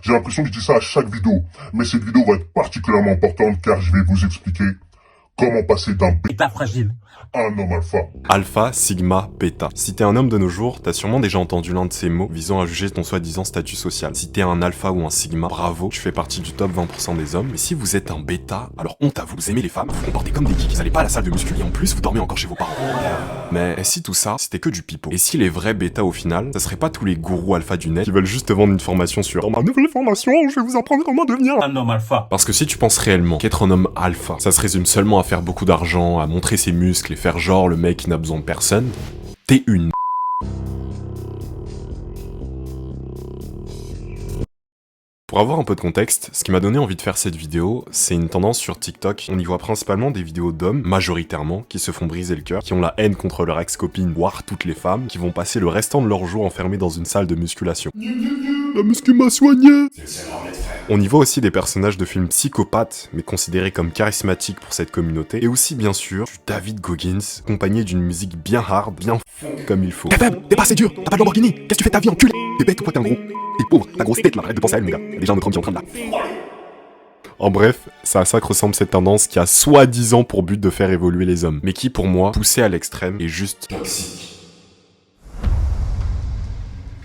J'ai l'impression que je dis ça à chaque vidéo, mais cette vidéo va être particulièrement importante car je vais vous expliquer comment passer d'un Bêta fragile à un homme alpha. Alpha, sigma, bêta. Si t'es un homme de nos jours, t'as sûrement déjà entendu l'un de ces mots visant à juger ton soi-disant statut social. Si t'es un alpha ou un sigma, bravo, tu fais partie du top 20% des hommes. Mais si vous êtes un bêta, alors honte à vous, vous aimez les femmes, vous vous comportez comme des geeks, vous allez pas à la salle de muscu et en plus vous dormez encore chez vos parents. Mais et si tout ça, c'était que du pipeau? Et si les vrais bêtas au final, ça serait pas tous les gourous alpha du net qui veulent juste te vendre une formation sur « Dans ma nouvelle formation, je vais vous apprendre comment devenir un homme alpha. » Parce que si tu penses réellement qu'être un homme alpha, ça se résume seulement à faire beaucoup d'argent, à montrer ses muscles et faire genre le mec qui n'a besoin de personne, t'es une. Pour avoir un peu de contexte, ce qui m'a donné envie de faire cette vidéo, c'est une tendance sur TikTok. On y voit principalement des vidéos d'hommes, majoritairement, qui se font briser le cœur, qui ont la haine contre leur ex-copine, voire toutes les femmes, qui vont passer le restant de leur jour enfermés dans une salle de musculation. La muscu m'a soigné! On y voit aussi des personnages de films psychopathes, mais considérés comme charismatiques pour cette communauté, et aussi bien sûr du David Goggins, accompagné d'une musique bien hard, bien comme il faut. T'es faible, t'es pas assez dur, t'as pas de Lamborghini, qu'est-ce que tu fais de ta vie, enculé? T'es bête ou quoi, t'es un gros? T'es pauvre, ta grosse tête là, arrête de penser à elle, mon gars. Y'a déjà un autre homme qui est en train de la... En bref, c'est à ça que ressemble cette tendance qui a soi-disant pour but de faire évoluer les hommes, mais qui pour moi, poussée à l'extrême, est juste toxique.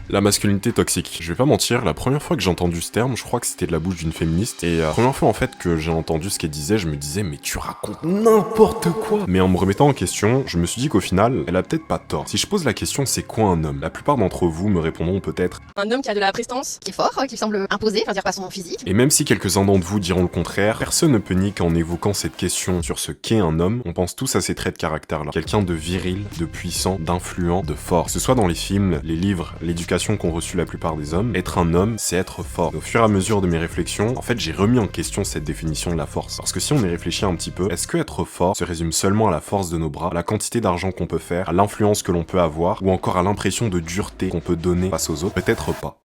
La masculinité toxique. Je vais pas mentir, la première fois que j'ai entendu ce terme, je crois que c'était de la bouche d'une féministe, et la première fois en fait que j'ai entendu ce qu'elle disait, je me disais mais tu racontes n'importe quoi. Mais en me remettant en question, je me suis dit qu'au final, elle a peut-être pas tort. Si je pose la question c'est quoi un homme, la plupart d'entre vous me répondront peut-être un homme qui a de la prestance, qui est fort, qui semble imposer, enfin dire pas son physique. Et même si quelques-uns d'entre vous diront le contraire, personne ne peut nier qu'en évoquant cette question sur ce qu'est un homme, on pense tous à ces traits de caractère là. Quelqu'un de viril, de puissant, d'influent, de fort. Que ce soit dans les films, les livres, l'éducation qu'ont reçu la plupart des hommes, être un homme, c'est être fort. Et au fur et à mesure de mes réflexions, en fait, j'ai remis en question cette définition de la force. Parce que si on y réfléchit un petit peu, est-ce que être fort se résume seulement à la force de nos bras, à la quantité d'argent qu'on peut faire, à l'influence que l'on peut avoir, ou encore à l'impression de dureté qu'on peut donner face aux autres? Peut-être pas.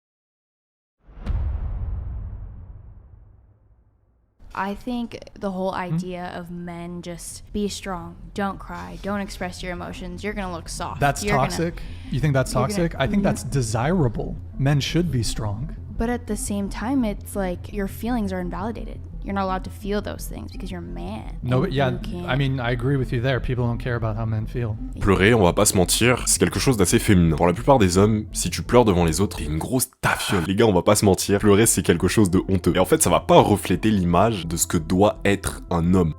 I think the whole idea of men just be strong, don't cry, don't express your emotions, you're gonna look soft. That's toxic? You think that's toxic? I think that's desirable. Men should be strong. But at the same time, it's like your feelings are invalidated. You're not allowed to feel those things because you're a man. No, but yeah, You can't- I mean, I agree with you there. People don't care about how men feel. Pleurer, on va pas se mentir, c'est quelque chose d'assez féminin. Pour la plupart des hommes, si tu pleures devant les autres, t'es une grosse tafiole. Les gars, on va pas se mentir, pleurer c'est quelque chose de honteux. Et en fait, ça va pas refléter l'image de ce que doit être un homme.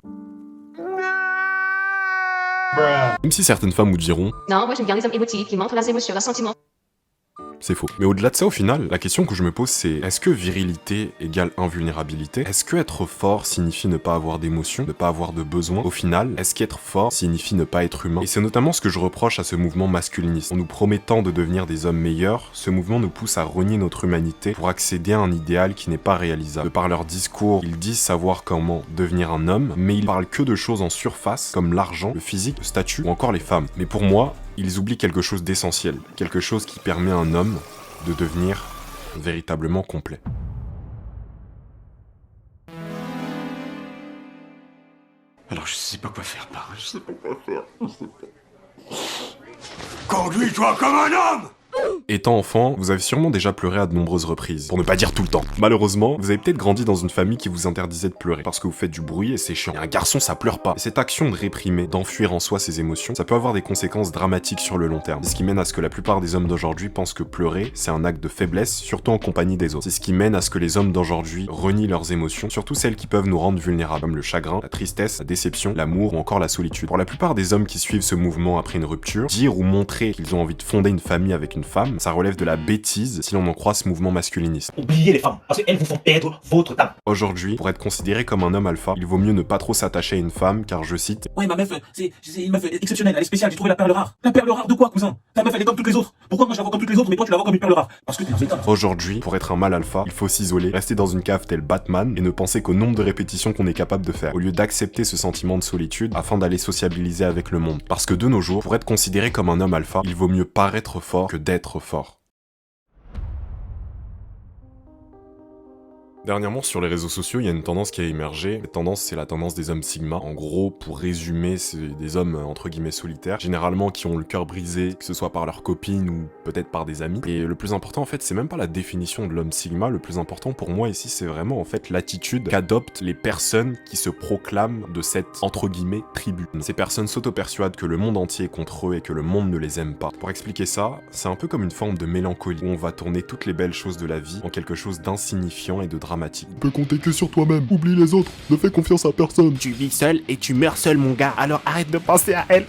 Même si certaines femmes vous diront Non, moi j'aime bien les hommes émotifs qui montrent leurs émotions, leurs sentiments. c'est faux. Mais au-delà de ça, au final, la question que je me pose, c'est est-ce que virilité égale invulnérabilité? Est-ce que être fort signifie ne pas avoir d'émotions, ne pas avoir de besoins? Au final, est-ce qu'être fort signifie ne pas être humain? Et c'est notamment ce que je reproche à ce mouvement masculiniste. En nous promettant de devenir des hommes meilleurs, ce mouvement nous pousse à renier notre humanité pour accéder à un idéal qui n'est pas réalisable. De par leur discours, ils disent savoir comment devenir un homme, mais ils parlent que de choses en surface, comme l'argent, le physique, le statut, ou encore les femmes. Mais pour moi, ils oublient quelque chose d'essentiel, quelque chose qui permet à un homme de devenir véritablement complet. Alors je sais pas quoi faire, par. Je sais pas quoi faire. Conduis-toi comme un homme! Étant enfant, vous avez sûrement déjà pleuré à de nombreuses reprises, pour ne pas dire tout le temps. Malheureusement, vous avez peut-être grandi dans une famille qui vous interdisait de pleurer, parce que vous faites du bruit et c'est chiant. Et un garçon, ça pleure pas. Et cette action de réprimer, d'enfuir en soi ses émotions, ça peut avoir des conséquences dramatiques sur le long terme. C'est ce qui mène à ce que la plupart des hommes d'aujourd'hui pensent que pleurer, c'est un acte de faiblesse, surtout en compagnie des autres. C'est ce qui mène à ce que les hommes d'aujourd'hui renient leurs émotions, surtout celles qui peuvent nous rendre vulnérables, comme le chagrin, la tristesse, la déception, l'amour ou encore la solitude. Pour la plupart des hommes qui suivent ce mouvement après une rupture, dire ou montrer qu'ils ont envie de fonder une famille avec une femme, ça relève de la bêtise si l'on en croit ce mouvement masculiniste. Oubliez les femmes, parce qu'elles vous font perdre votre temps. Aujourd'hui, pour être considéré comme un homme alpha, il vaut mieux ne pas trop s'attacher à une femme, car je cite Ouais, ma meuf, c'est une meuf exceptionnelle, elle est spéciale, j'ai trouvé la perle rare. La perle rare de quoi, cousin? Ta meuf, elle est comme toutes les autres. Pourquoi moi je la vois comme toutes les autres, mais toi tu la vois comme une perle rare? Parce que t'es un bêta. aujourd'hui, pour être un mâle alpha, il faut s'isoler, rester dans une cave tel Batman, et ne penser qu'au nombre de répétitions qu'on est capable de faire, au lieu d'accepter ce sentiment de solitude afin d'aller sociabiliser avec le monde. Parce que de nos jours, pour être considéré comme un homme alpha, il vaut mieux paraître fort que d'être fort. Dernièrement, sur les réseaux sociaux, il y a une tendance qui a émergé. Cette tendance, c'est la tendance des hommes Sigma. En gros, pour résumer, c'est des hommes entre guillemets solitaires, généralement qui ont le cœur brisé, que ce soit par leur copine ou peut-être par des amis. Et le plus important, en fait, c'est même pas la définition de l'homme Sigma. Le plus important pour moi ici, c'est vraiment en fait l'attitude qu'adoptent les personnes qui se proclament de cette entre guillemets tribu. Ces personnes s'auto-persuadent que le monde entier est contre eux et que le monde ne les aime pas. Pour expliquer ça, c'est un peu comme une forme de mélancolie où on va tourner toutes les belles choses de la vie en quelque chose d'insignifiant et de dramatique. Tu peux compter que sur toi-même, oublie les autres, ne fais confiance à personne. Tu vis seul et tu meurs seul, mon gars, alors arrête de penser à elle.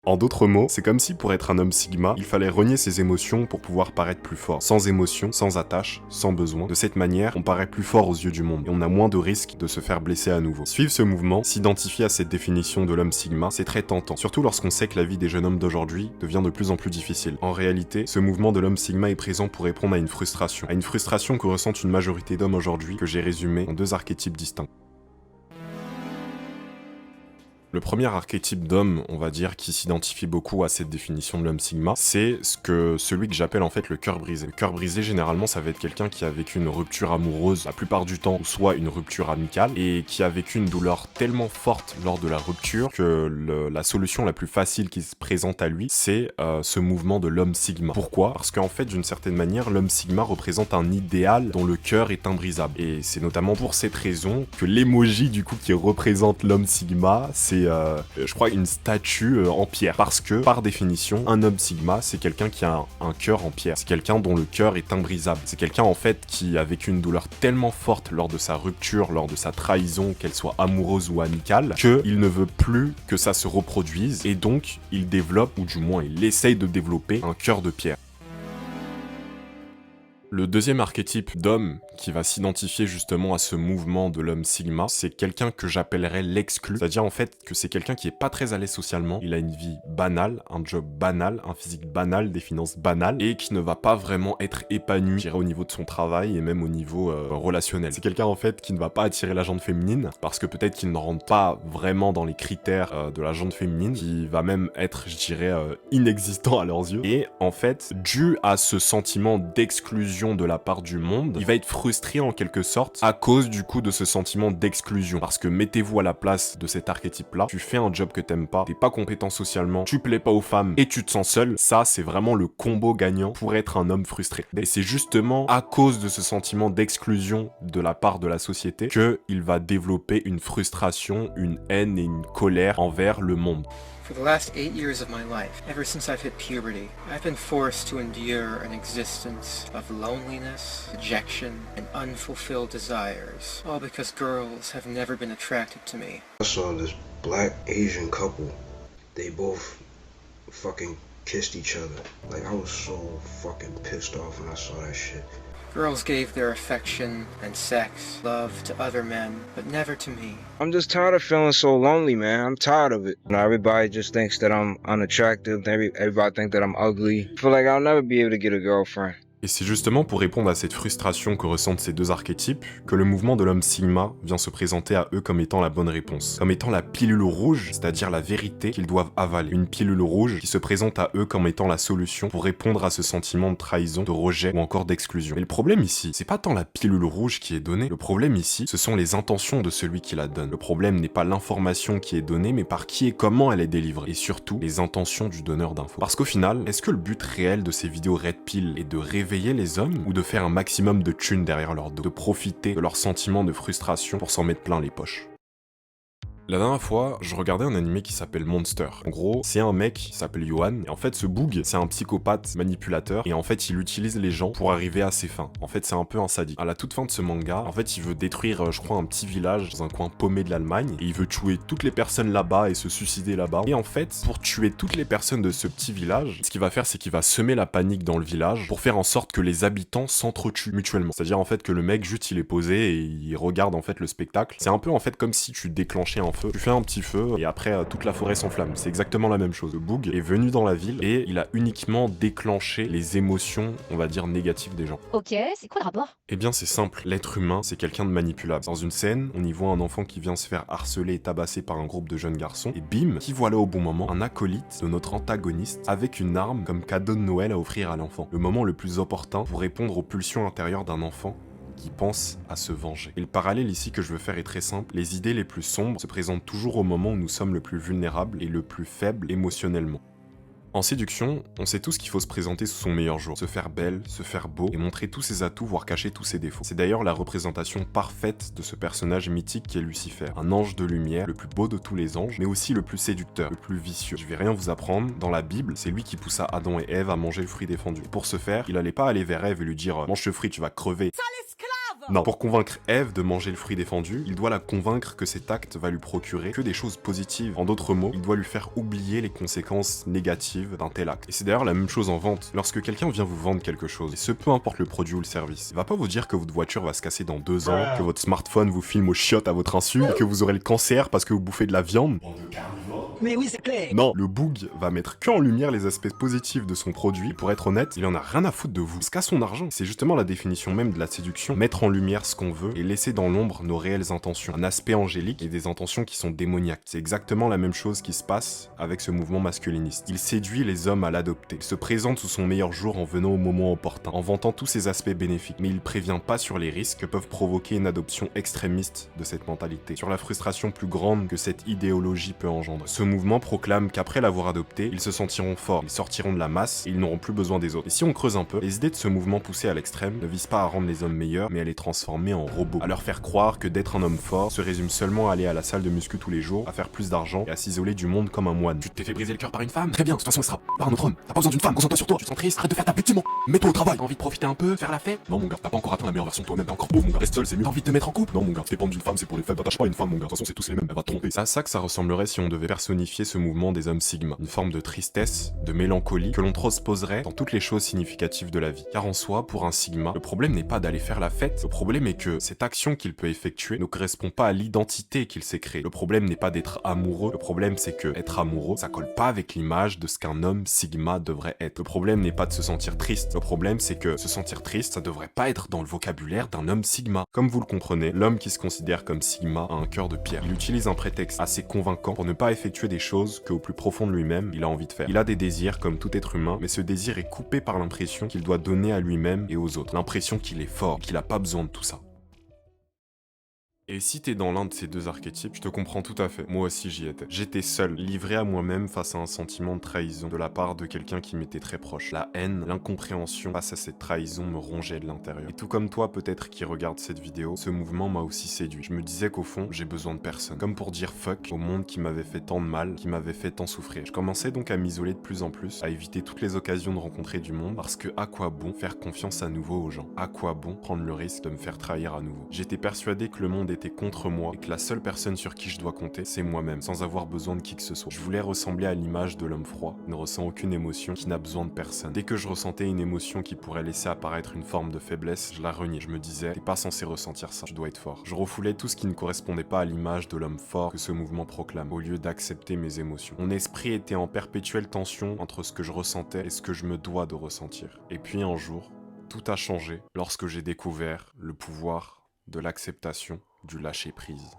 En d'autres mots, c'est comme si pour être un homme Sigma, il fallait renier ses émotions pour pouvoir paraître plus fort. Sans émotion, sans attache, sans besoin. De cette manière, on paraît plus fort aux yeux du monde et on a moins de risques de se faire blesser à nouveau. Suivre ce mouvement, s'identifier à cette définition de l'homme Sigma, c'est très tentant. Surtout lorsqu'on sait que la vie des jeunes hommes d'aujourd'hui devient de plus en plus difficile. En réalité, ce mouvement de l'homme Sigma est présent pour répondre à une frustration. À une frustration que ressentent une majorité d'hommes aujourd'hui, que j'ai résumé en 2 archétypes distincts. Le premier archétype d'homme, on va dire, qui s'identifie beaucoup à cette définition de l'homme Sigma, c'est celui que j'appelle en fait le cœur brisé. Le cœur brisé, généralement, ça va être quelqu'un qui a vécu une rupture amoureuse, la plupart du temps, ou soit une rupture amicale, et qui a vécu une douleur tellement forte lors de la rupture que la solution la plus facile qui se présente à lui, c'est ce mouvement de l'homme Sigma. Pourquoi? Parce qu'en fait, d'une certaine manière, l'homme Sigma représente un idéal dont le cœur est imbrisable. Et c'est notamment pour cette raison que l'emoji, du coup, qui représente l'homme Sigma, c'est je crois une statue en pierre, parce que par définition un homme Sigma c'est quelqu'un qui a un cœur en pierre, c'est quelqu'un dont le cœur est imbrisable, c'est quelqu'un en fait qui a vécu une douleur tellement forte lors de sa rupture, lors de sa trahison, qu'elle soit amoureuse ou amicale, qu'il ne veut plus que ça se reproduise et donc il développe, ou du moins il essaye de développer un cœur de pierre. Le deuxième archétype d'homme qui va s'identifier justement à ce mouvement de l'homme Sigma, c'est quelqu'un que j'appellerais l'exclu. C'est-à-dire en fait que c'est quelqu'un qui est pas très à l'aise socialement, il a une vie banale, un job banal, un physique banal, des finances banales, et qui ne va pas vraiment être épanoui, je dirais, au niveau de son travail et même au niveau relationnel. C'est quelqu'un en fait qui ne va pas attirer la jante féminine, parce que peut-être qu'il ne rentre pas vraiment dans les critères de la jante féminine, qui va même être, je dirais, inexistant à leurs yeux. Et en fait, dû à ce sentiment d'exclusion de la part du monde, il va être frustré en quelque sorte à cause du coup de ce sentiment d'exclusion. Parce que mettez-vous à la place de cet archétype-là, tu fais un job que t'aimes pas, t'es pas compétent socialement, tu plais pas aux femmes et tu te sens seul, ça c'est vraiment le combo gagnant pour être un homme frustré. Et c'est justement à cause de ce sentiment d'exclusion de la part de la société qu'il va développer une frustration, une haine et une colère envers le monde. For the last 8 years of my life, ever since I've hit puberty, I've been forced to endure an existence of loneliness, rejection, and unfulfilled desires, all because girls have never been attracted to me. I saw this black Asian couple. They both fucking kissed each other. Like, I was so fucking pissed off when I saw that shit. Girls gave their affection and sex, love to other men, but never to me. I'm just tired of feeling so lonely, man. I'm tired of it. You know, everybody just thinks that I'm unattractive. Everybody thinks that I'm ugly. I feel like I'll never be able to get a girlfriend. Et c'est justement pour répondre à cette frustration que ressentent ces 2 archétypes que le mouvement de l'homme Sigma vient se présenter à eux comme étant la bonne réponse, comme étant la pilule rouge, c'est-à-dire la vérité qu'ils doivent avaler. Une pilule rouge qui se présente à eux comme étant la solution pour répondre à ce sentiment de trahison, de rejet ou encore d'exclusion. Mais le problème ici, c'est pas tant la pilule rouge qui est donnée, le problème ici, ce sont les intentions de celui qui la donne. Le problème n'est pas l'information qui est donnée, mais par qui et comment elle est délivrée. Et surtout, les intentions du donneur d'infos. Parce qu'au final, est-ce que le but réel de ces vidéos Red Pill est de révéler les hommes ou de faire un maximum de thunes derrière leur dos, de profiter de leur sentiment de frustration pour s'en mettre plein les poches? La dernière fois, je regardais un animé qui s'appelle Monster. En gros, c'est un mec qui s'appelle Yohan, et en fait ce Boog, c'est un psychopathe manipulateur, et en fait il utilise les gens pour arriver à ses fins. En fait c'est un peu un sadique. À la toute fin de ce manga, en fait il veut détruire, je crois, un petit village dans un coin paumé de l'Allemagne, et il veut tuer toutes les personnes là-bas et se suicider là-bas. Et en fait, pour tuer toutes les personnes de ce petit village, ce qu'il va faire, c'est qu'il va semer la panique dans le village pour faire en sorte que les habitants s'entretuent mutuellement. C'est-à-dire en fait que le mec juste il est posé et il regarde en fait le spectacle. C'est un peu en fait comme si tu déclenchais un feu. Tu fais un petit feu et après toute la forêt s'enflamme. C'est exactement la même chose. Le Boog est venu dans la ville et il a uniquement déclenché les émotions, on va dire, négatives des gens. Ok, c'est quoi le rapport? Eh bien c'est simple, l'être humain c'est quelqu'un de manipulable. Dans une scène, on y voit un enfant qui vient se faire harceler et tabasser par un groupe de jeunes garçons et bim, qui voilà au bon moment un acolyte de notre antagoniste avec une arme comme cadeau de Noël à offrir à l'enfant. Le moment le plus opportun pour répondre aux pulsions intérieures d'un enfant qui pense à se venger. Et le parallèle ici que je veux faire est très simple. Les idées les plus sombres se présentent toujours au moment où nous sommes le plus vulnérables et le plus faibles émotionnellement. En séduction, on sait tous qu'il faut se présenter sous son meilleur jour, se faire belle, se faire beau et montrer tous ses atouts voire cacher tous ses défauts. C'est d'ailleurs la représentation parfaite de ce personnage mythique qu'est Lucifer, un ange de lumière, le plus beau de tous les anges, mais aussi le plus séducteur, le plus vicieux. Je vais rien vous apprendre, dans la Bible, c'est lui qui poussa Adam et Ève à manger le fruit défendu. Et pour ce faire, il allait pas aller vers Ève et lui dire « mange ce fruit, tu vas crever ». Non, pour convaincre Ève de manger le fruit défendu, il doit la convaincre que cet acte va lui procurer que des choses positives. En d'autres mots, il doit lui faire oublier les conséquences négatives d'un tel acte. Et c'est d'ailleurs la même chose en vente. Lorsque quelqu'un vient vous vendre quelque chose, et ce peu importe le produit ou le service, il va pas vous dire que votre voiture va se casser dans 2 ans, que votre smartphone vous filme aux chiottes à votre insu, et que vous aurez le cancer parce que vous bouffez de la viande. Mais oui, c'est clair. Non, le boug va mettre que en lumière les aspects positifs de son produit, et pour être honnête, il en a rien à foutre de vous. Il se casse son argent. C'est justement la définition même de la séduction, mettre en lumière ce qu'on veut et laisser dans l'ombre nos réelles intentions. Un aspect angélique et des intentions qui sont démoniaques. C'est exactement la même chose qui se passe avec ce mouvement masculiniste. Il séduit les hommes à l'adopter. Il se présente sous son meilleur jour en venant au moment opportun, en vantant tous ses aspects bénéfiques, mais il prévient pas sur les risques que peuvent provoquer une adoption extrémiste de cette mentalité, sur la frustration plus grande que cette idéologie peut engendrer. Ce mouvement proclame qu'après l'avoir adopté, ils se sentiront forts, ils sortiront de la masse et ils n'auront plus besoin des autres. Et si on creuse un peu, les idées de ce mouvement poussé à l'extrême ne visent pas à rendre les hommes meilleurs, mais à les transformer en robots, à leur faire croire que d'être un homme fort se résume seulement à aller à la salle de muscu tous les jours, à faire plus d'argent et à s'isoler du monde comme un moine. Tu t'es fait briser le cœur par une femme? Très bien, de toute façon elle sera par un autre homme. T'as pas besoin d'une femme, concentre-toi sur toi, tu te sens triste, arrête de faire ta petite mot. Mets-toi au travail. T'as envie de profiter un peu, faire la fête? Non mon gars, t'as pas encore atteint la meilleure version de toi-même, t'es encore pauvre mon gars. Reste seul, c'est mieux. T'as envie de te mettre en couple? Non mon gars, dépendre d'une femme c'est pour les faibles, t'attaches pas à une femme mon gars. De toute façon c'est tous les mêmes, elle va te tromper. C'est à ça que ça ressemblerait si on devait personnifier ce mouvement des hommes Sigma. Une forme de tristesse, de mélancolie que l'on transposerait dans toutes les choses significatives de la vie. Car en soi, pour un Sigma, le problème n'est pas d'aller faire la fête, le problème est que cette action qu'il peut effectuer ne correspond pas à l'identité qu'il s'est créée. Le problème n'est pas d'être amoureux, le problème c'est que être amoureux, ça colle pas avec l'image de ce qu'un homme Sigma devrait être. Le problème n'est pas de se sentir triste, le problème c'est que se sentir triste, ça devrait pas être dans le vocabulaire d'un homme Sigma. Comme vous le comprenez, l'homme qui se considère comme Sigma a un cœur de pierre. Il utilise un prétexte assez convaincant pour ne pas effectuer des choses qu'au plus profond de lui-même, il a envie de faire. Il a des désirs comme tout être humain, mais ce désir est coupé par l'impression qu'il doit donner à lui-même et aux autres. L'impression qu'il est fort, qu'il a pas besoin de tout ça. Et si t'es dans l'un de ces deux archétypes, je te comprends tout à fait. Moi aussi j'y étais. J'étais seul, livré à moi-même face à un sentiment de trahison de la part de quelqu'un qui m'était très proche. La haine, l'incompréhension face à cette trahison me rongeait de l'intérieur. Et tout comme toi peut-être qui regarde cette vidéo, ce mouvement m'a aussi séduit. Je me disais qu'au fond, j'ai besoin de personne. Comme pour dire fuck au monde qui m'avait fait tant de mal, qui m'avait fait tant souffrir. Je commençais donc à m'isoler de plus en plus, à éviter toutes les occasions de rencontrer du monde, parce que à quoi bon faire confiance à nouveau aux gens? À quoi bon prendre le risque de me faire trahir à nouveau? J'étais persuadé que le monde était contre moi et que la seule personne sur qui je dois compter, c'est moi-même, sans avoir besoin de qui que ce soit. Je voulais ressembler à l'image de l'homme froid, qui ne ressent aucune émotion, qui n'a besoin de personne. Dès que je ressentais une émotion qui pourrait laisser apparaître une forme de faiblesse, je la reniais. Je me disais, t'es pas censé ressentir ça, je dois être fort. Je refoulais tout ce qui ne correspondait pas à l'image de l'homme fort que ce mouvement proclame, au lieu d'accepter mes émotions. Mon esprit était en perpétuelle tension entre ce que je ressentais et ce que je me dois de ressentir. Et puis un jour, tout a changé lorsque j'ai découvert le pouvoir de l'acceptation, du lâcher-prise.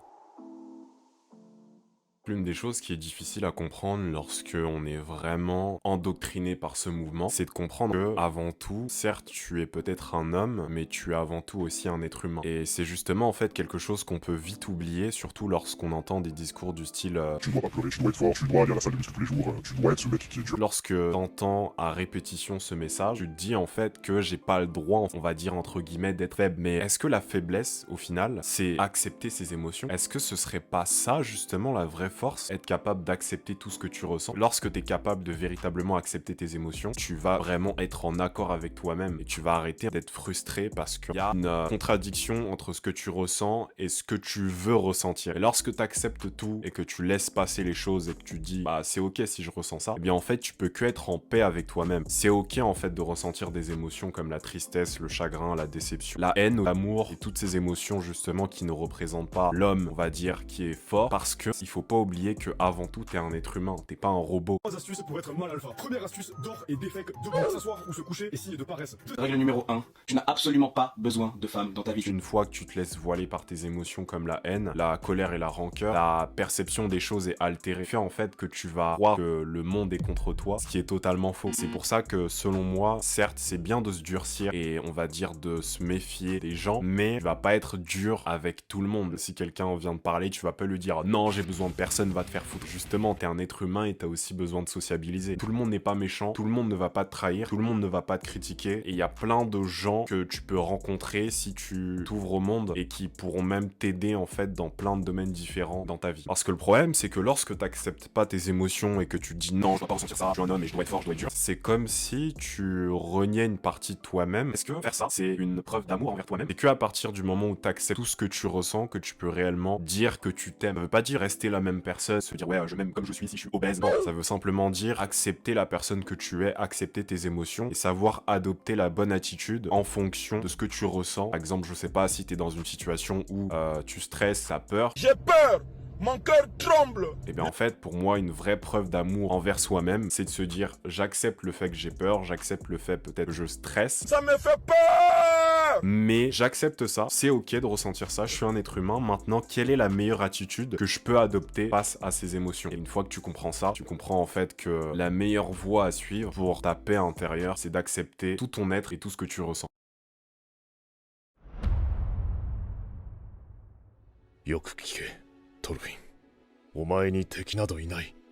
L'une des choses qui est difficile à comprendre lorsque on est vraiment endoctriné par ce mouvement, c'est de comprendre que, avant tout, certes, tu es peut-être un homme, mais tu es avant tout aussi un être humain. Et c'est justement, en fait, quelque chose qu'on peut vite oublier, surtout lorsqu'on entend des discours du style tu dois pas pleurer, tu dois être fort, tu dois aller à la salle de muscu tous les jours, tu dois être ce mec qui est dur. Lorsque t'entends à répétition ce message, tu te dis, en fait, que j'ai pas le droit, on va dire, entre guillemets, d'être faible. Mais est-ce que la faiblesse, au final, c'est accepter ses émotions? Est-ce que ce serait pas ça, justement, la vraie force, être capable d'accepter tout ce que tu ressens? Lorsque tu es capable de véritablement accepter tes émotions, tu vas vraiment être en accord avec toi-même et tu vas arrêter d'être frustré parce qu'il y a une contradiction entre ce que tu ressens et ce que tu veux ressentir. Et lorsque tu acceptes tout et que tu laisses passer les choses et que tu dis bah c'est ok si je ressens ça, eh bien en fait tu peux que être en paix avec toi-même. C'est ok en fait de ressentir des émotions comme la tristesse, le chagrin, la déception, la haine, l'amour et toutes ces émotions justement qui ne représentent pas l'homme, on va dire, qui est fort, parce que il faut pas oublier que avant tout, t'es un être humain, t'es pas un robot. 3 astuces pour être mal alpha. Première astuce, dors et défèque debout, s'asseoir ou se coucher et signe de paresse. Règle numéro 1, tu n'as absolument pas besoin de femmes dans ta vie. Une fois que tu te laisses voiler par tes émotions comme la haine, la colère et la rancœur, ta perception des choses est altérée. Fait en fait que tu vas croire que le monde est contre toi, ce qui est totalement faux. C'est pour ça que selon moi, certes, c'est bien de se durcir et on va dire de se méfier des gens, mais tu vas pas être dur avec tout le monde. Si quelqu'un vient de parler, tu vas pas lui dire non, j'ai besoin de personne, va te faire foutre. Justement, t'es un être humain et t'as aussi besoin de sociabiliser. Tout le monde n'est pas méchant, tout le monde ne va pas te trahir, tout le monde ne va pas te critiquer, et il y a plein de gens que tu peux rencontrer si tu t'ouvres au monde et qui pourront même t'aider en fait dans plein de domaines différents dans ta vie. Parce que le problème, c'est que lorsque t'acceptes pas tes émotions et que tu te dis non, je dois pas ressentir ça, je suis un homme et je dois être fort, je dois être dur, c'est comme si tu reniais une partie de toi-même. Est-ce que faire ça, c'est une preuve d'amour envers toi-même? Et que à partir du moment où t'acceptes tout ce que tu ressens, que tu peux réellement dire que tu t'aimes. Ça veut pas dire rester la même personne, se dire ouais, je m'aime comme je suis si je suis obèse. Non, ça veut simplement dire accepter la personne que tu es, accepter tes émotions et savoir adopter la bonne attitude en fonction de ce que tu ressens. Par exemple, je sais pas si t'es dans une situation où tu stresses, t'as peur. J'ai peur! Mon cœur tremble! Et bien en fait, pour moi, une vraie preuve d'amour envers soi-même, c'est de se dire j'accepte le fait que j'ai peur, j'accepte le fait peut-être que je stresse. Ça me fait peur! Mais j'accepte ça, c'est ok de ressentir ça, je suis un être humain. Maintenant, quelle est la meilleure attitude que je peux adopter face à ces émotions? Et une fois que tu comprends ça, tu comprends en fait que la meilleure voie à suivre pour ta paix intérieure, c'est d'accepter tout ton être et tout ce que tu ressens.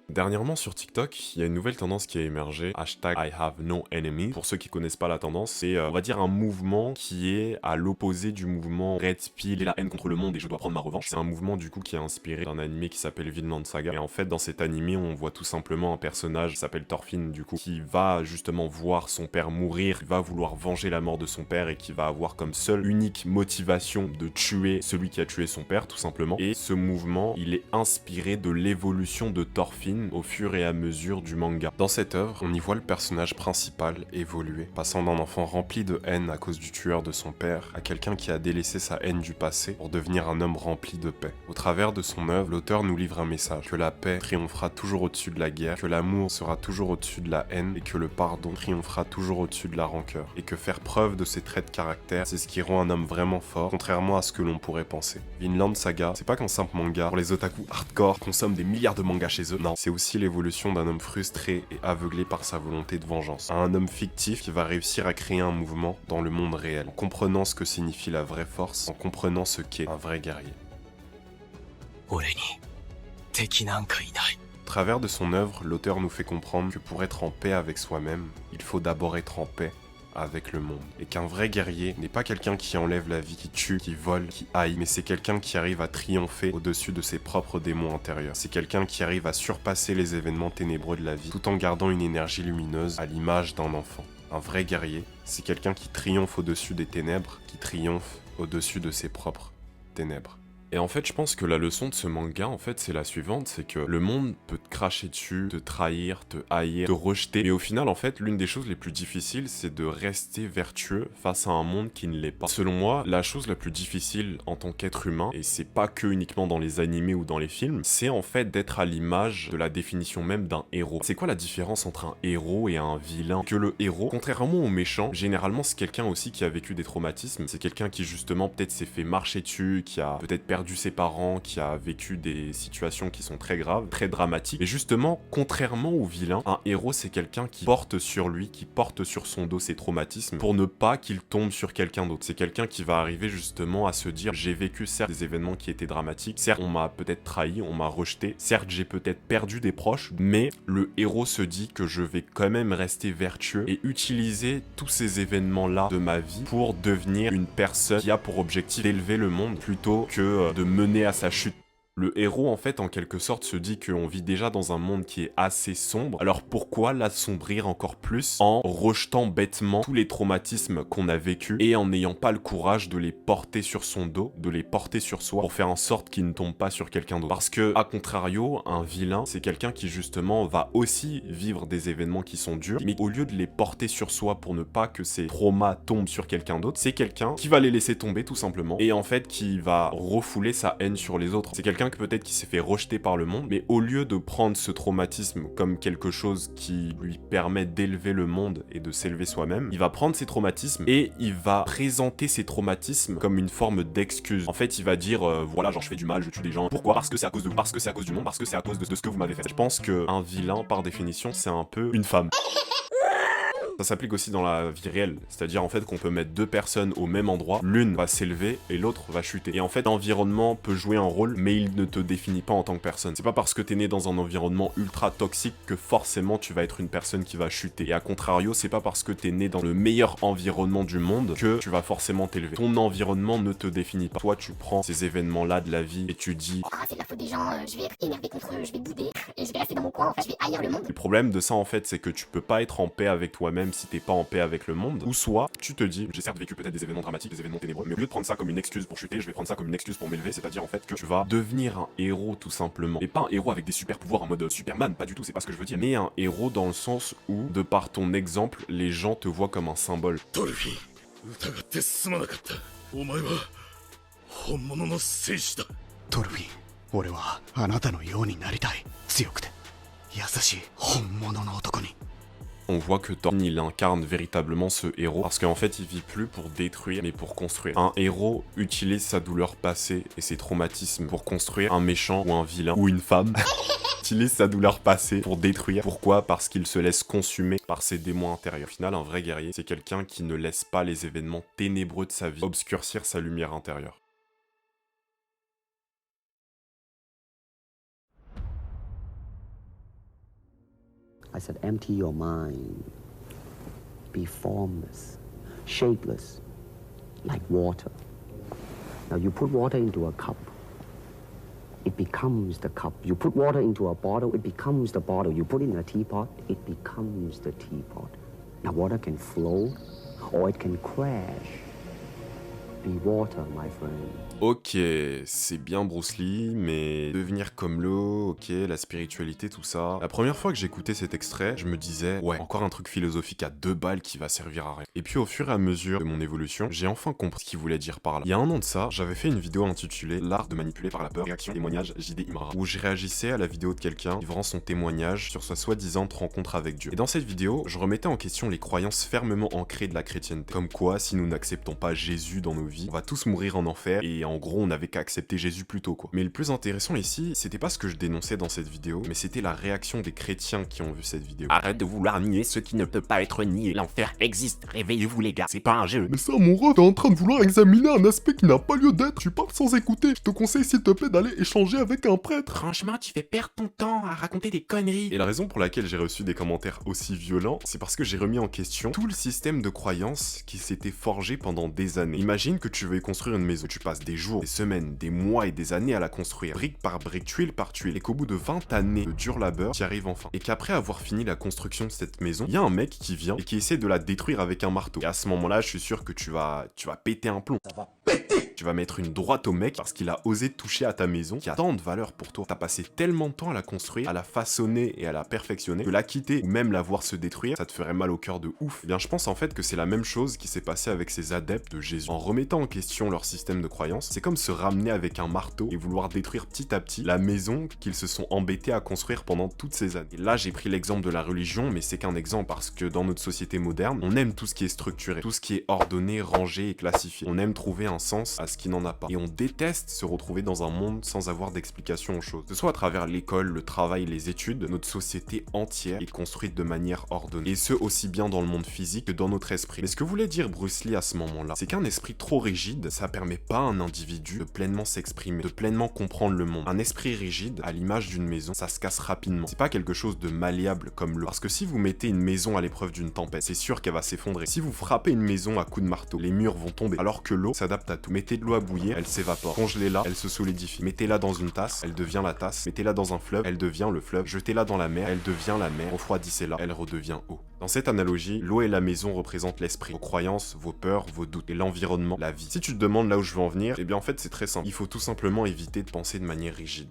Dernièrement sur TikTok, il y a une nouvelle tendance qui a émergé, hashtag I have no enemy. Pour ceux qui connaissent pas la tendance, c'est on va dire un mouvement qui est à l'opposé du mouvement Red Pill et la haine contre le monde et je dois prendre ma revanche. C'est un mouvement du coup qui est inspiré d'un animé qui s'appelle Vinland Saga. Et en fait dans cet animé on voit tout simplement un personnage qui s'appelle Thorfinn du coup, qui va justement voir son père mourir, qui va vouloir venger la mort de son père et qui va avoir comme seule unique motivation de tuer celui qui a tué son père tout simplement. Et ce mouvement il est inspiré de l'évolution de Thorfinn au fur et à mesure du manga. Dans cette œuvre, on y voit le personnage principal évoluer, passant d'un enfant rempli de haine à cause du tueur de son père, à quelqu'un qui a délaissé sa haine du passé pour devenir un homme rempli de paix. Au travers de son œuvre, l'auteur nous livre un message, que la paix triomphera toujours au-dessus de la guerre, que l'amour sera toujours au-dessus de la haine, et que le pardon triomphera toujours au-dessus de la rancœur. Et que faire preuve de ces traits de caractère, c'est ce qui rend un homme vraiment fort, contrairement à ce que l'on pourrait penser. Vinland Saga, c'est pas qu'un simple manga pour les otaku hardcore consomment des milliards de mangas chez eux, non, c'est aussi l'évolution d'un homme frustré et aveuglé par sa volonté de vengeance, à un homme fictif qui va réussir à créer un mouvement dans le monde réel, en comprenant ce que signifie la vraie force, en comprenant ce qu'est un vrai guerrier. Au travers de son œuvre, l'auteur nous fait comprendre que pour être en paix avec soi-même, il faut d'abord être en paix avec le monde. Et qu'un vrai guerrier n'est pas quelqu'un qui enlève la vie, qui tue, qui vole, qui haït, mais c'est quelqu'un qui arrive à triompher au-dessus de ses propres démons intérieurs. C'est quelqu'un qui arrive à surpasser les événements ténébreux de la vie, tout en gardant une énergie lumineuse à l'image d'un enfant. Un vrai guerrier, c'est quelqu'un qui triomphe au-dessus des ténèbres, qui triomphe au-dessus de ses propres ténèbres. Et en fait, je pense que la leçon de ce manga, en fait, c'est la suivante, c'est que le monde peut te cracher dessus, te trahir, te haïr, te rejeter. Mais au final, en fait, l'une des choses les plus difficiles, c'est de rester vertueux face à un monde qui ne l'est pas. Selon moi, la chose la plus difficile en tant qu'être humain, et c'est pas que uniquement dans les animés ou dans les films, c'est en fait d'être à l'image de la définition même d'un héros. C'est quoi la différence entre un héros et un vilain? Que le héros, contrairement au méchant, généralement c'est quelqu'un aussi qui a vécu des traumatismes, c'est quelqu'un qui justement peut-être s'est fait marcher dessus, qui a peut-être perdu ses parents, qui a vécu des situations qui sont très graves, très dramatiques. Et justement, contrairement au vilain, un héros c'est quelqu'un qui porte sur lui, qui porte sur son dos ses traumatismes pour ne pas qu'il tombe sur quelqu'un d'autre. C'est quelqu'un qui va arriver justement à se dire j'ai vécu certes des événements qui étaient dramatiques, certes on m'a peut-être trahi, on m'a rejeté, certes j'ai peut-être perdu des proches, mais le héros se dit que je vais quand même rester vertueux et utiliser tous ces événements-là de ma vie pour devenir une personne qui a pour objectif d'élever le monde plutôt que de mener à sa chute. Le héros, en fait, en quelque sorte, se dit qu'on vit déjà dans un monde qui est assez sombre, alors pourquoi l'assombrir encore plus en rejetant bêtement tous les traumatismes qu'on a vécus et en n'ayant pas le courage de les porter sur son dos, de les porter sur soi, pour faire en sorte qu'ils ne tombent pas sur quelqu'un d'autre. Parce que, à contrario, un vilain, c'est quelqu'un qui justement va aussi vivre des événements qui sont durs, mais au lieu de les porter sur soi pour ne pas que ces traumas tombent sur quelqu'un d'autre, c'est quelqu'un qui va les laisser tomber tout simplement, et en fait qui va refouler sa haine sur les autres. C'est quelqu'un quelqu'un que peut-être qui s'est fait rejeter par le monde, mais au lieu de prendre ce traumatisme comme quelque chose qui lui permet d'élever le monde et de s'élever soi-même, il va prendre ses traumatismes et il va présenter ces traumatismes comme une forme d'excuse. En fait, il va dire voilà, genre je fais du mal, je tue des gens. Pourquoi? Parce que c'est à cause de vous, parce que c'est à cause du monde, parce que c'est à cause de ce que vous m'avez fait. Je pense qu'un vilain, par définition, c'est un peu une femme. Ça s'applique aussi dans la vie réelle, c'est-à-dire en fait qu'on peut mettre deux personnes au même endroit, l'une va s'élever et l'autre va chuter. Et en fait l'environnement peut jouer un rôle, mais il ne te définit pas en tant que personne. C'est pas parce que t'es né dans un environnement ultra toxique que forcément tu vas être une personne qui va chuter. Et à contrario, c'est pas parce que t'es né dans le meilleur environnement du monde que tu vas forcément t'élever. Ton environnement ne te définit pas. Toi tu prends ces événements-là de la vie et tu dis Oh, c'est de la faute des gens, je vais être énervé contre eux, je vais bouder, et je vais rester dans mon coin, enfin je vais haïr le monde. Le problème de ça en fait, c'est que tu peux pas être en paix avec toi-même si t'es pas en paix avec le monde, ou soit tu te dis j'ai certes vécu peut-être des événements dramatiques, des événements ténébreux, mais au lieu de prendre ça comme une excuse pour chuter, je vais prendre ça comme une excuse pour m'élever, c'est-à-dire en fait que tu vas devenir un héros tout simplement. Et pas un héros avec des super pouvoirs en mode Superman, pas du tout, c'est pas ce que je veux dire, mais un héros dans le sens où, de par ton exemple, les gens te voient comme un symbole. Dolphy, 疑ってすまなかった。お前は本物の戦士だ。トルフィー、俺はあなたのようになりたい。強くて優しい本物の男に。On voit que Thor, il incarne véritablement ce héros, parce qu'en fait il vit plus pour détruire, mais pour construire. Un héros utilise sa douleur passée et ses traumatismes pour construire. Un méchant ou un vilain ou une femme utilise sa douleur passée pour détruire. Pourquoi? Parce qu'il se laisse consumer par ses démons intérieurs. Au final, un vrai guerrier, c'est quelqu'un qui ne laisse pas les événements ténébreux de sa vie obscurcir sa lumière intérieure. I said, empty your mind. Be formless, shapeless, like water. Now you put water into a cup, it becomes the cup. You put water into a bottle, it becomes the bottle. You put it in a teapot, it becomes the teapot. Now water can flow or it can crash. Be water, my friend. Ok, c'est bien Bruce Lee, mais devenir comme l'eau, ok, la spiritualité, tout ça. La première fois que j'écoutais cet extrait, je me disais, ouais, encore un truc philosophique à 2 balles qui va servir à rien. Et puis au fur et à mesure de mon évolution, j'ai enfin compris ce qu'il voulait dire par là. Il y a un an de ça, j'avais fait une vidéo intitulée L'art de manipuler par la peur, réaction, témoignage, JD Imra, où je réagissais à la vidéo de quelqu'un livrant son témoignage sur sa soi-disant rencontre avec Dieu. Et dans cette vidéo, je remettais en question les croyances fermement ancrées de la chrétienté. Comme quoi, si nous n'acceptons pas Jésus dans nos vies, on va tous mourir en enfer, et en gros on n'avait qu'à accepter Jésus plus tôt quoi. Mais le plus intéressant ici, c'était pas ce que je dénonçais dans cette vidéo, mais c'était la réaction des chrétiens qui ont vu cette vidéo. Arrête de vouloir nier ce qui ne peut pas être nié. L'enfer existe, réveillez-vous les gars, c'est pas un jeu. Mais ça, mon ref, t'es en train de vouloir examiner un aspect qui n'a pas lieu d'être. Tu parles sans écouter. Je te conseille s'il te plaît d'aller échanger avec un prêtre. Franchement, tu fais perdre ton temps à raconter des conneries. Et la raison pour laquelle j'ai reçu des commentaires aussi violents, c'est parce que j'ai remis en question tout le système de croyances qui s'était forgé pendant des années. Imagine que tu veux construire une maison, tu passes des jours, des semaines, des mois et des années à la construire, brique par brique, tuile par tuile, et qu'au bout de 20 années de dur labeur, tu y arrives enfin. Et qu'après avoir fini la construction de cette maison, il y a un mec qui vient et qui essaie de la détruire avec un marteau. Et à ce moment-là, je suis sûr que tu vas péter un plomb. Ça va péter. Tu vas mettre une droite au mec parce qu'il a osé toucher à ta maison qui a tant de valeur pour toi. T'as passé tellement de temps à la construire, à la façonner et à la perfectionner que la quitter ou même la voir se détruire, ça te ferait mal au cœur de ouf. Eh bien, je pense en fait que c'est la même chose qui s'est passé avec ces adeptes de Jésus. En remettant en question leur système de croyance, c'est comme se ramener avec un marteau et vouloir détruire petit à petit la maison qu'ils se sont embêtés à construire pendant toutes ces années. Et là, j'ai pris l'exemple de la religion, mais c'est qu'un exemple parce que dans notre société moderne, on aime tout ce qui est structuré, tout ce qui est ordonné, rangé et classifié. On aime trouver un sens à ce qui n'en a pas. Et on déteste se retrouver dans un monde sans avoir d'explication aux choses. Que ce soit à travers l'école, le travail, les études, notre société entière est construite de manière ordonnée. Et ce, aussi bien dans le monde physique que dans notre esprit. Mais ce que voulait dire Bruce Lee à ce moment-là, c'est qu'un esprit trop rigide, ça permet pas à un individu de pleinement s'exprimer, de pleinement comprendre le monde. Un esprit rigide, à l'image d'une maison, ça se casse rapidement. C'est pas quelque chose de malléable comme l'eau. Parce que si vous mettez une maison à l'épreuve d'une tempête, c'est sûr qu'elle va s'effondrer. Si vous frappez une maison à coups de marteau, les murs vont tomber. Alors que l'eau s'adapte à tout. Mettez de l'eau à bouillir, elle s'évapore. Congelez-la, elle se solidifie. Mettez-la dans une tasse, elle devient la tasse. Mettez-la dans un fleuve, elle devient le fleuve. Jetez-la dans la mer, elle devient la mer. Refroidissez-la, elle redevient eau. Dans cette analogie, l'eau et la maison représentent l'esprit, vos croyances, vos peurs, vos doutes, et l'environnement, la vie. Si tu te demandes là où je veux en venir, eh bien en fait c'est très simple. Il faut tout simplement éviter de penser de manière rigide.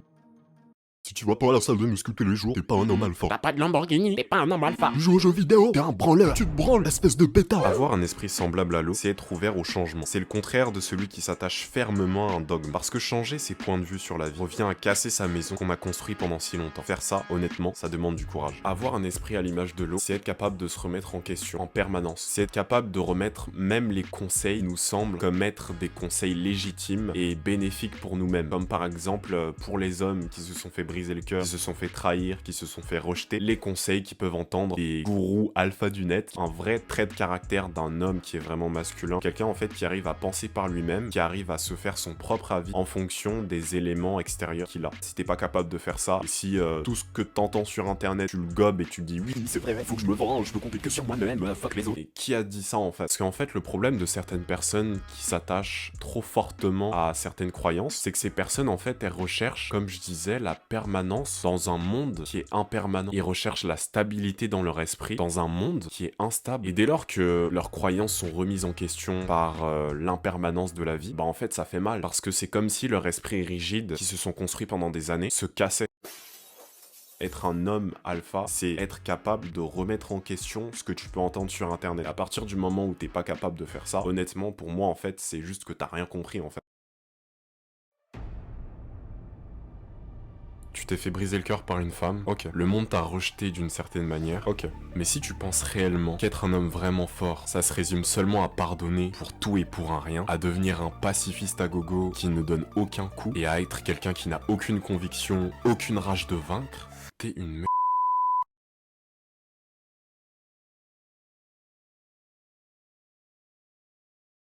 Si tu vas pas à la salle de muscu tous les jours, t'es pas un homme alpha. T'as pas de Lamborghini, t'es pas un homme alpha. Tu joues aux jeux vidéo, t'es un branleur. Tu te branles, espèce de bêta. Avoir un esprit semblable à l'autre, c'est être ouvert au changement. C'est le contraire de celui qui s'attache fermement à un dogme. Parce que changer ses points de vue sur la vie revient à casser sa maison qu'on a construit pendant si longtemps. Faire ça, honnêtement, ça demande du courage. Avoir un esprit à l'image de l'autre, c'est être capable de se remettre en question en permanence. C'est être capable de remettre même les conseils qui nous semblent comme être des conseils légitimes et bénéfiques pour nous-mêmes. Comme par exemple, pour les hommes qui se sont fait briser le cœur, qui se sont fait trahir, qui se sont fait rejeter, les conseils qu'ils peuvent entendre des gourous alpha du net. Un vrai trait de caractère d'un homme qui est vraiment masculin. Quelqu'un en fait qui arrive à penser par lui-même, qui arrive à se faire son propre avis en fonction des éléments extérieurs qu'il a. Si t'es pas capable de faire ça, et si tout ce que t'entends sur internet, tu le gobes et tu dis oui, C'est vrai, faut que je me venge, je peux compter que sur moi-même, fuck les autres. et qui a dit ça en fait? Parce qu'en fait, le problème de certaines personnes qui s'attachent trop fortement à certaines croyances, c'est que ces personnes en fait, elles recherchent, comme je disais, la permanence dans un monde qui est impermanent. Ils recherchent la stabilité dans leur esprit, dans un monde qui est instable. Et dès lors que leurs croyances sont remises en question par l'impermanence de la vie, bah en fait ça fait mal. Parce que c'est comme si leur esprit rigide, qui se sont construits pendant des années, se cassait. Être un homme alpha, c'est être capable de remettre en question ce que tu peux entendre sur internet. À partir du moment où t'es pas capable de faire ça, honnêtement, pour moi en fait, c'est juste que t'as rien compris en fait. Tu t'es fait briser le cœur par une femme, ok. Le monde t'a rejeté d'une certaine manière, ok. Mais si tu penses réellement qu'être un homme vraiment fort, ça se résume seulement à pardonner pour tout et pour un rien, à devenir un pacifiste à gogo qui ne donne aucun coup, et à être quelqu'un qui n'a aucune conviction, aucune rage de vaincre, t'es une merde.